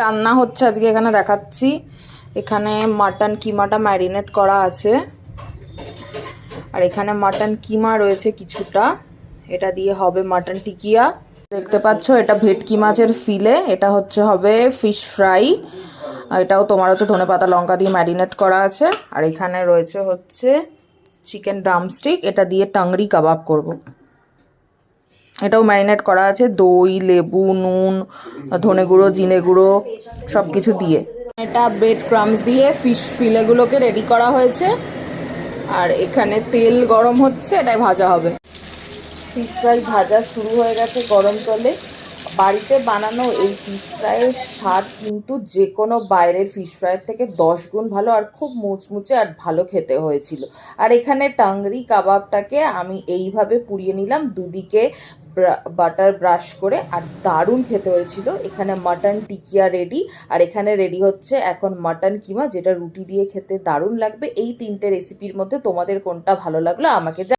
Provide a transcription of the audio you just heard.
রান্না হচ্ছে আজকে এখানে দেখাচ্ছি। এখানে মাটন কিমাটা ম্যারিনেট করা আছে, আর এখানে মাটন কিমা রয়েছে কিছুটা, এটা দিয়ে হবে মাটন টিকিয়া। দেখতে পাচ্ছ এটা ভেটকি মাছের ফিলে, এটা হচ্ছে হবে ফিশ ফ্রাই, এটাও তোমার হচ্ছে ধনেপাতা লঙ্কা দিয়ে ম্যারিনেট করা আছে। আর এখানে রয়েছে হচ্ছে চিকেন ড্রামস্টিক, এটা দিয়ে টাংরি কাবাব করব। এটাও ম্যারিনেট করা আছে, দই, লেবু, নুন, ধনে গুঁড়ো, জিরে গুঁড়ো সব কিছু দিয়ে। এটা ব্রেড ক্রামস দিয়ে ফিশ ফিলেগুলোকে রেডি করা হয়েছে, আর এখানে তেল গরম হচ্ছে, এটাই ভাজা হবে। ফিশ ফ্রাই ভাজা শুরু হয়ে গেছে গরম তেলে। বাড়িতে বানানো এই ফিশ ফ্রাইয়ের স্বাদ কিন্তু যে কোনো বাইরের ফিশ ফ্রাইয়ের থেকে 10 গুণ ভালো, আর খুব মুচমুচে আর ভালো খেতে হয়েছিল। আর এখানে টাংরি কাবাবটাকে আমি এইভাবে পুড়িয়ে নিলাম দুদিকে বাটার ব্রাশ করে, আর দারুণ খেতে হয়েছিল। এখানে মাটন টিকিয়া রেডি, আর এখানে রেডি হচ্ছে এখন মাটন কিমা, যেটা রুটি দিয়ে খেতে দারুণ লাগবে। এই 3টে রেসিপির মধ্যে তোমাদের কোনটা ভালো লাগলো আমাকে